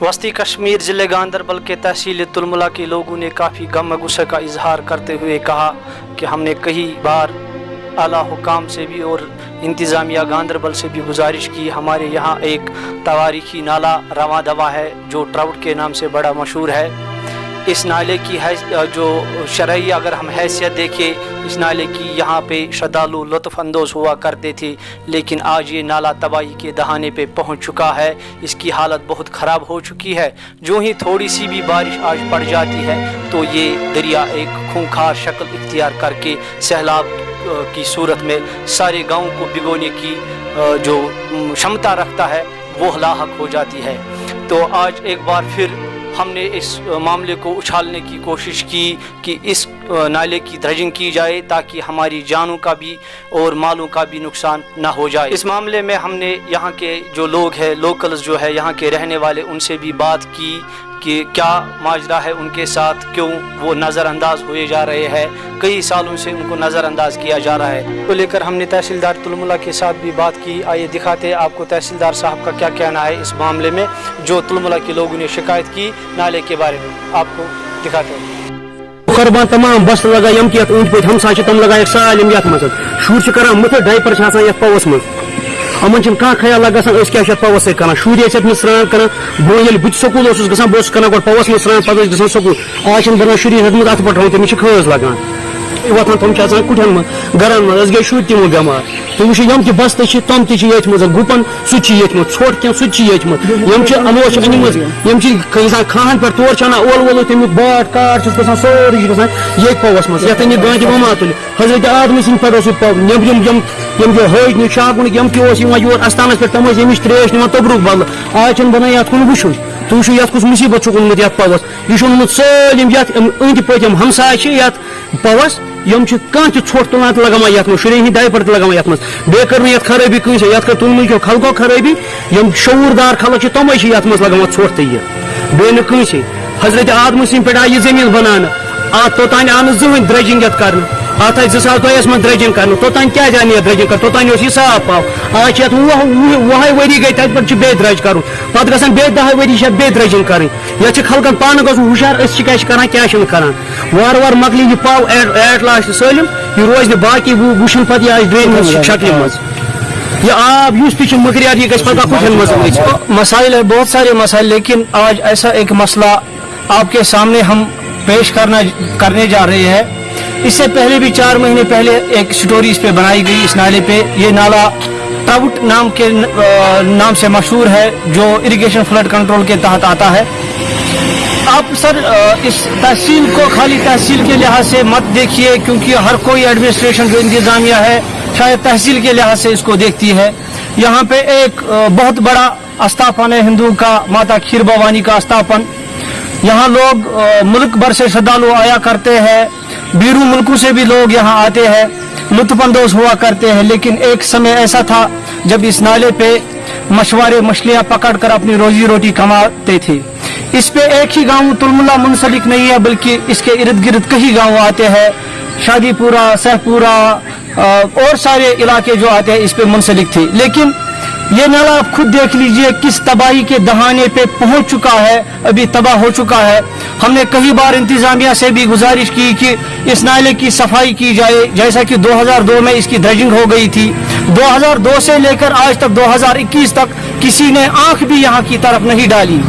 वस्ती कश्मीर ज़िले गांदरबल के तहसील तुलमुला के लोगों ने काफ़ी गम गुस्से का इजहार करते हुए कहा कि हमने कई बार आला हुकाम से भी और इंतज़ामिया गांदरबल से भी गुजारिश की। हमारे यहाँ एक तवारीखी नाला रवा दवा है जो ट्राउट के नाम से बड़ा मशहूर है। इस नाले की जो शरई अगर हम हैसियत देखें, इस नाले की यहाँ पे श्रद्धालु लुत्फ़ अंदोज़ हुआ करते थे, लेकिन आज ये नाला तबाही के दहाने पे पहुँच चुका है। इसकी हालत बहुत ख़राब हो चुकी है। जो ही थोड़ी सी भी बारिश आज पड़ जाती है तो ये दरिया एक खूंखार शक्ल इख्तियार करके सैलाब की सूरत में सारे गाँव को भिगोने की जो क्षमता रखता है वो लाहक हो जाती है। तो आज एक बार फिर हमने इस मामले को उछालने की कोशिश की कि इस नाले की ड्रेजिंग की जाए ताकि हमारी जानों का भी और मालों का भी नुकसान ना हो जाए। इस मामले में हमने यहाँ के जो लोग हैं, लोकल्स जो है यहाँ के रहने वाले, उनसे भी बात की कि क्या माजरा है उनके साथ, क्यों वो नज़रअंदाज हुए जा रहे हैं। कई सालों से उनको नज़रअंदाज किया जा रहा है। तो लेकर हमने तहसीलदार तुलमुला के साथ भी बात की। आइए दिखाते हैं आपको तहसीलदार साहब का क्या कहना है इस मामले में जो तुलमुला के लोगों ने शिकायत की नाले के बारे में। आपको दिखाते हैं। खरबान तमाम बस लगा यम कि ऊंट पे हमसा तम लगा सालिम यथ मज शुर करान मुथ डाइपर यथ पवस मज अमन कह ख्याल गसान क्या पवस सर कर शुर स्नान कर बो ये बुत स्कूल गसान बस कर गो पवस मज स्नान पे गसान स्कूल आज बना शुर हेतम अत पे तमिस खज लगान वतान तम कुठन मज गरन मज गई शुर तमो बेमार तुम यम कि बस तम तथ मज गुपन सह ोट क्या सह अलोश अनिम खान पे तोर छाना ओल वोल तमिक बाट काट गसान सोरी गसान ये पवस मज ये गांज वमा तुल हजरत आदम सिंह पे नबरम यम हज शागुन यम योर अस्थान पे तम अमिश त्रेश निवान तबरुक बदल आज बना ये कुन वुन तुम ये कुछ मुसीबत ओनमुत ये पवस यह ओनमुत सालिम ये अंद पम हमसाय ये पवस यम कह ोट तुलान तो लगान ये शुरें हिंद डाइपर तो लगान ये बे कर ये खराबी कंस ये कर तुलमुल खलको खराबी यम शूरदार खलक तमें ये लगान ोट तो ये बे कंस हजरत आदम सिंह पे आई जमीन बनाना तोतान आन जहन ड्रेजिंग कर अत 2002 मज ड्रेजिंग कर तोतान क्या जाने ड्रेजिंग कर तोतान यह साफ पाव आज वह वरी गई तत पे बे ड्रेज कर पे ग बे 10 वरी बे ड्रेजिंग कर ये खलकन पान गो हुशार क्या क्या कर वार वार मकली यह पाव एट लास्ट सलम यह रोज बाकी वुन पे आज ड्रेन शक्ल मज ये आब युस मकरियात यह गता कुठन मज मसाइल है, बहुत सारे मसाइल, लेकिन आज ऐसा एक मसला आपके सामने हम पेश करने जा रहे हैं। इससे पहले भी 4 महीने पहले एक स्टोरी इस पे बनाई गई इस नाले पे। ये नाला ट्राउट नाम से मशहूर है जो इरिगेशन फ्लड कंट्रोल के तहत आता है। आप सर इस तहसील को खाली तहसील के लिहाज से मत देखिए, क्योंकि हर कोई एडमिनिस्ट्रेशन जो इंतजामिया है शायद तहसील के लिहाज से इसको देखती है। यहाँ पे एक बहुत बड़ा अस्थापन है हिंदुओं का, माता खीर भवानी का अस्थापन। यहाँ लोग मुल्क भर से श्रद्धालु आया करते हैं, बीरू मुल्कों से भी लोग यहाँ आते हैं, लुत्फअंदोज हुआ करते हैं। लेकिन एक समय ऐसा था जब इस नाले पे मछुआरे मछलियाँ पकड़ कर अपनी रोजी रोटी कमाते थे। इस पे एक ही गांव तुलमुला मुंसलिक नहीं है, बल्कि इसके इर्द गिर्द कई गांव आते हैं। शादीपुरा, सहपुरा और सारे इलाके जो आते हैं इस पे मुंसलिक थे। लेकिन ये नाला आप खुद देख लीजिए किस तबाही के दहाने पे पहुंच चुका है, अभी तबाह हो चुका है। हमने कई बार इंतजामिया से भी गुजारिश की कि इस नाले की सफाई की जाए, जैसा कि 2002 में इसकी ड्रेजिंग हो गई थी। 2002 से लेकर आज तक 2021 तक किसी ने आंख भी यहाँ की तरफ नहीं डाली।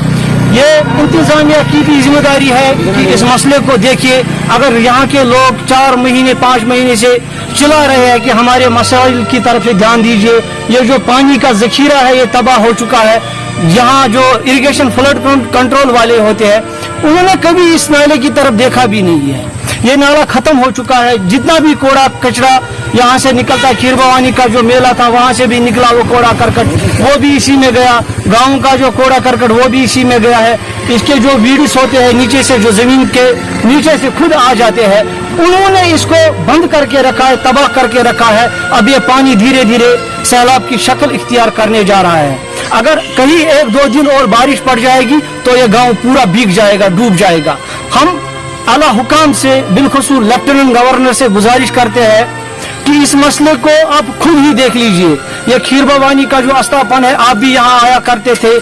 ये इंतजामिया की भी जिम्मेदारी है कि इस मसले को देखिए। अगर यहाँ के लोग 4 महीने 5 महीने से चिल्ला रहे हैं कि हमारे मसाइल की तरफ से ध्यान दीजिए, ये जो पानी का जखीरा है ये तबाह हो चुका है। यहाँ जो इरिगेशन फ्लड कंट्रोल वाले होते हैं उन्होंने कभी इस नाले की तरफ देखा भी नहीं है। ये नाला खत्म हो चुका है। जितना भी कूड़ा कचरा यहाँ से निकलता है, खीर भवानी का जो मेला था वहाँ से भी निकला वो कूड़ा करकट, वो भी इसी में गया। गांव का जो कूड़ा करकट वो भी इसी में गया है। इसके जो वीड्स होते हैं नीचे से, जो जमीन के नीचे से खुद आ जाते हैं, उन्होंने इसको बंद करके रखा है, तबाह करके रखा है। अब ये पानी धीरे धीरे सैलाब की शक्ल इख्तियार करने जा रहा है। अगर कहीं 1-2 दिन और बारिश पड़ जाएगी तो ये गांव पूरा भीग जाएगा, डूब जाएगा। हम आला हुकाम से बिलखुसूस लेफ्टिनेंट गवर्नर से गुजारिश करते हैं कि इस मसले को आप खुद ही देख लीजिए। ये खीर भवानी का जो अस्थापन है, आप भी यहाँ आया करते थे।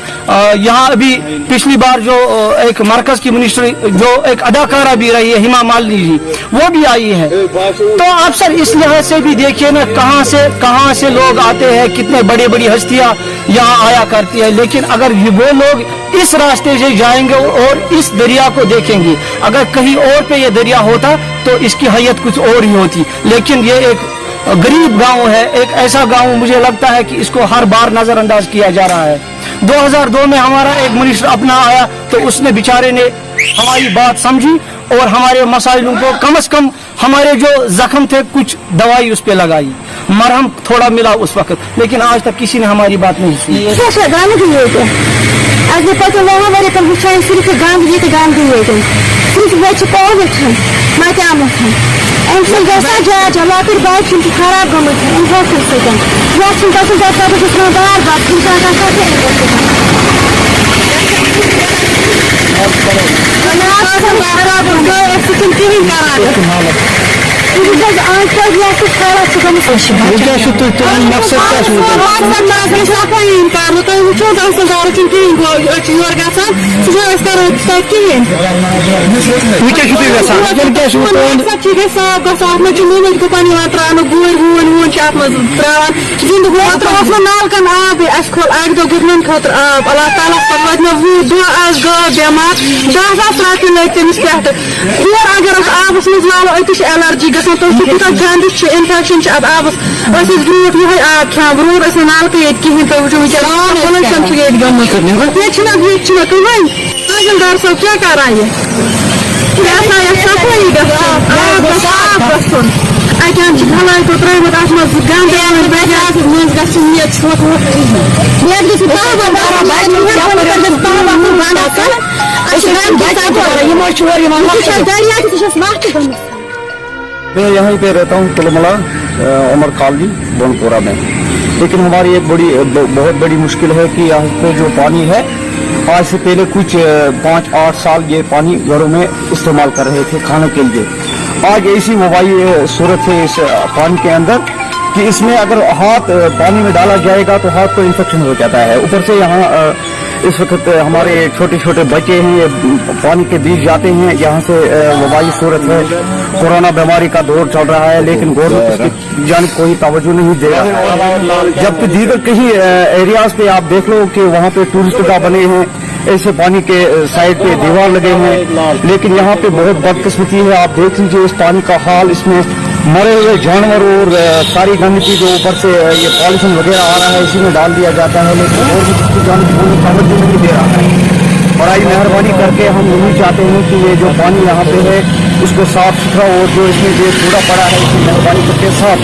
यहाँ अभी पिछली बार जो एक मरकज की मिनिस्टर जो एक अदाकारा भी रही है हिमा मालिनी जी, वो भी आई है। तो आप सर इस लिहाज से भी देखिए ना, कहाँ से लोग आते हैं, कितने बड़ी बड़ी हस्तियाँ यहाँ आया करती है। लेकिन अगर वो लोग इस रास्ते से जाएंगे और इस दरिया को देखेंगे, अगर कहीं और पे ये दरिया होता तो इसकी हैयत कुछ और ही होती। लेकिन ये एक गरीब गांव है, एक ऐसा गांव मुझे लगता है कि इसको हर बार नजरअंदाज किया जा रहा है। 2002 में हमारा एक मिनिस्टर अपना आया तो उसने बेचारे ने हमारी बात समझी और हमारे मसाइलों को कम से कम हमारे जो जख्म थे कुछ दवाई उस पे लगाई, मरहम थोड़ा मिला उस वक्त, लेकिन आज तक किसी ने हमारी बात नहीं सुनी। खराब नालकन आब खोल अक दो गुटन खतर आब अल्लाह ताला वत मे 20 दह आज गो बेमार 10,000 रपये लग तमिस पे और अगर आबस मज वालो अतिश एलर्जी गसान तो तूत गंद इन्फेक्शन अब आबस ब्रूट ये आब खा ब्रूट नालक ये कहें तो वो पोल्यूशन ये गमत ये कहीं तहसीलदार साहब क्या कर रहा है सफाई गन अचान भलाई तो त्रुत अत मज गंद मैं यहीं पे रहता हूँ तुलमला उमर कॉलोनी बनपुरा में। लेकिन हमारी एक बहुत बड़ी मुश्किल है कि यहाँ पे जो पानी है, आज से पहले कुछ 5-8 साल ये पानी घरों में इस्तेमाल कर रहे थे खाने के लिए। आज ऐसी वबाई सूरत है इस पानी के अंदर कि इसमें अगर हाथ पानी में डाला जाएगा तो हाथ को इन्फेक्शन हो जाता है। ऊपर से यहाँ इस वक्त हमारे छोटे छोटे बच्चे हैं, ये पानी के बीच जाते हैं। यहाँ से वबाई सूरत है, कोरोना बीमारी का दौर चल रहा है, लेकिन गवर्नमेंट इसकी जानिब कोई तवज्जो नहीं दे रहा है। जबकि दीगर कहीं एरियाज पे आप देख लो कि वहाँ पे टूरिस्ट का बने हैं, ऐसे पानी के साइड पे दीवार लगे हैं, लेकिन यहाँ पे बहुत बदकिस्मती है। आप देख लीजिए इस पानी का हाल, इसमें मरे हुए जानवर और सारी गंदगी जो ऊपर से ये पॉलिथीन वगैरह आ रहा है इसी में डाल दिया जाता है, लेकिन और भी इसकी जानिब कोई तवज्जो नहीं दे रहा है। बड़ी मेहरबानी करके हम यही चाहते हैं कि ये जो पानी यहाँ पे है उसको साफ सुथरा और जो इसमें जो कूड़ा पड़ा है इसकी मेहरबानी करके साफ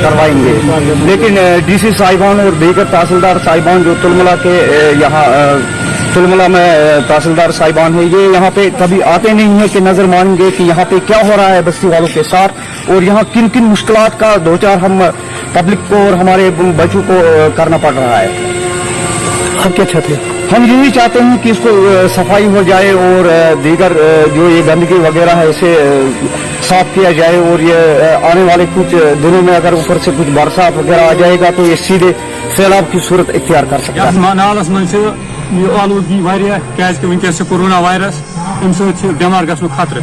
करवाएंगे। लेकिन डीसी साहिबान और दीगर तहसीलदार साहिबान जो तुलमला के यहाँ तुलमला में तहसीलदार साहिबान है, ये यहाँ पे कभी आते नहीं है कि नजर मारेंगे कि यहाँ पे क्या हो रहा है बस्ती वालों के साथ और यहाँ किन किन मुश्किलात का दो चार हम पब्लिक को और हमारे बच्चों को करना पड़ रहा है। आप क्या चाहते हैं? हम यही चाहते हैं कि इसको सफाई हो जाए और दीगर जो ये गंदगी वगैरह है इसे साफ किया जाए और ये आने वाले कुछ दिनों में अगर ऊपर से कुछ बरसात वगैरह आ जाएगा तो ये सीधे सैलाब की सूरत इख्तियार कर सकता है। नालस मन आलूगी वनस कोरोना वायरस अम समार गु खतरे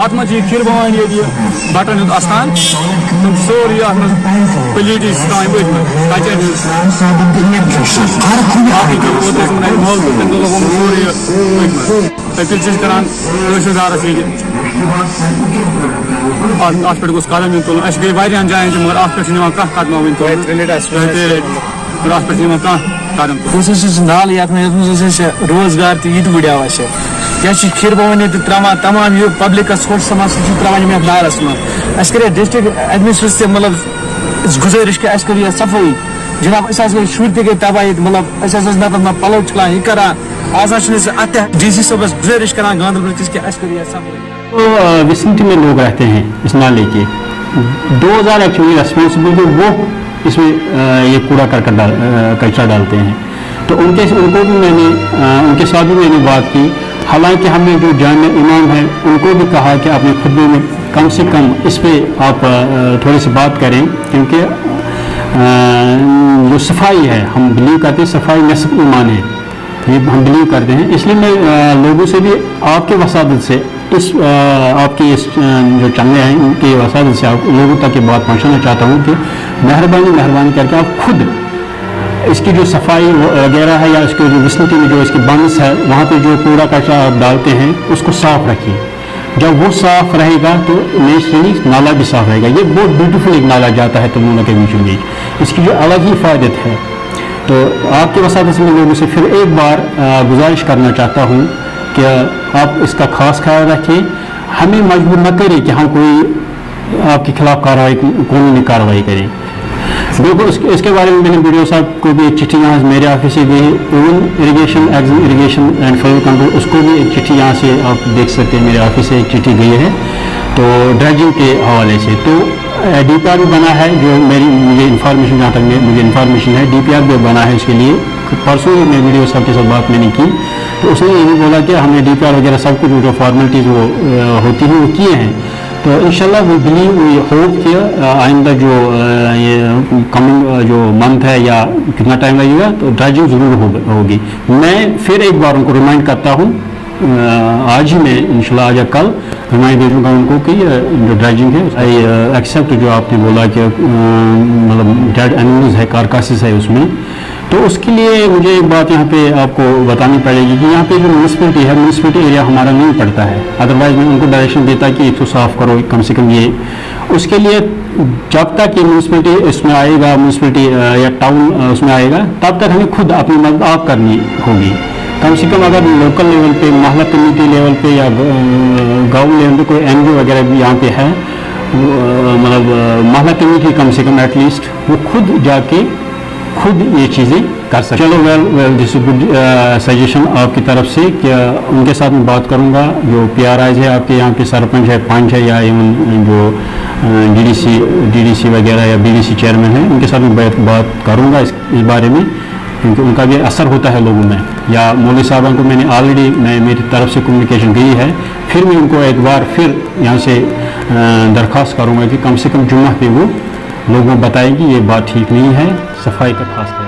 अत मज खीर भवानी बटन हूं अस्थान सोरी पलीटी तमिल करान तहसीलदारस अत पे कदम इन तुल गई वारियान जायन मगर अत पे कह कदम वन तुल अत पे कदम नाल ये रोजगार तो ये बढ़ावा क्या खीर भवानी त्रा तमाम ये पब्लिक खोश समाज त्रा नालस मज कर डिस्ट्रिक्ट एडमिनिस्ट्रेशन मतलब गुजारिश कि कर सफाई जनाब गई शुर तक गई तबाही मतलब पलो चलान यह करान आज अत DC साहबस गुजारिश करान गांधरबल कि सफाई। तो विसिनिटी में लोग रहते हैं इस नाले के 2000 एक्चुअली रेस्पॉन्सिबल वो इसमें ये कूड़ा कचरा डालते हैं, तो उनको भी मैंने उनके साथ भी मैंने बात की हालांकि हमने जो जामिया इमाम है उनको भी कहा कि अपने खुतबे में कम से कम इस पे आप थोड़ी सी बात करें, क्योंकि जो सफाई है हम बिलीव करते हैं सफाई नस्ब ईमान है, ये हम बिलीव करते हैं। इसलिए मैं लोगों से भी आपके वसादत से इस आपकी इस जो चंगे हैं उनकी वसादत से आप लोगों तक ये बात पहुंचाना चाहता हूं कि मेहरबानी करके आप खुद इसकी जो सफाई वगैरह है या इसके जो विसिनिटी में जो इसकी बंस है वहाँ पे जो कूड़ा कचरा आप डालते हैं उसको साफ रखिए। जब वो साफ रहेगा तो नेचुरली नाला भी साफ रहेगा। ये बहुत ब्यूटीफुल एक नाला जाता है तुम के बीचों बीच, इसकी जो अलग ही फ़ायदत है। तो आपके वसादत से मैं लोगों से फिर एक बार गुजारिश करना चाहता हूँ कि आप इसका खास ख्याल रखें, हमें मजबूर न करें कि हम कोई आपके खिलाफ कानूनी कार्रवाई करें। बिल्कुल इसके बारे में मैंने वीडियो साहब को भी एक चिट्ठी यहाँ मेरे ऑफिस से गई, oven irrigation EXIM irrigation and flow control, उसको भी एक चिट्ठी यहाँ से आप देख सकते हैं मेरे ऑफिस से एक चिट्ठी गई है तो ड्रेजिंग के हवाले से। तो DPR भी बना है, जो मुझे इन्फॉर्मेशन जहाँ तक मुझे इन्फॉर्मेशन है DPR भी बना है इसके लिए। परसों ही मैं वीडियो साहब के साथ बात मैंने की तो उसने ये भी बोला कि हमने DPR वगैरह सब कुछ जो फॉर्मेलिटीज़ वो होती हैं वो किए हैं। तो इंशाल्लाह वी बिलीव वी होप कि आइंदा जो ये कमिंग जो मंथ है या कितना टाइम लगेगा तो ड्रेजिंग ज़रूर होगी। मैं फिर एक बार उनको रिमाइंड करता हूँ, आज ही मैं इंशाल्लाह आज या कल रिमाइंड दे दूँगा उनको कि जो ड्रेजिंग है आई एक्सेप्ट जो आपने बोला कि मतलब डेड एनिमल्स है, कारकासिस है उसमें, तो उसके लिए मुझे एक बात यहाँ पे आपको बतानी पड़ेगी कि यहाँ पे जो म्यूनसिपैलिटी एरिया हमारा नहीं पड़ता है। अदरवाइज मैं उनको डायरेक्शन देता कि एक तो साफ़ करो कम से कम ये, उसके लिए जब तक ये म्यूनसिपैलिटी इसमें आएगा, म्यूनसिपैलिटी या टाउन उसमें आएगा, तब तक हमें खुद अपनी मदद आप करनी होगी। कम से कम अगर लोकल लेवल पे, मोहल्ला कम्युनिटी लेवल पे या गाँव लेवल पे कोई NGO वगैरह भी यहाँ पे है, मतलब मोहल्ला कम्युनिटी कम से कम एटलीस्ट वो खुद जाके खुद ये चीज़ें कर सकते। चलो well this is good suggestion आपकी तरफ से कि उनके साथ मैं बात करूंगा, जो PRIs है आपके यहाँ पे सरपंच है, पंच है या इवन जो DDC वगैरह या BDC चेयरमैन है, उनके साथ मैं बात करूंगा इस बारे में, क्योंकि उनका भी असर होता है लोगों में। या मौलवी साहबान को मैंने ऑलरेडी मेरी तरफ से कम्युनिकेशन गई है, फिर मैं उनको एक बार फिर यहाँ से दरख्वास्त करूँगा कि कम से कम जुम्मा पे वो लोगों को बताएं कि ये बात ठीक नहीं है, सफाई का खास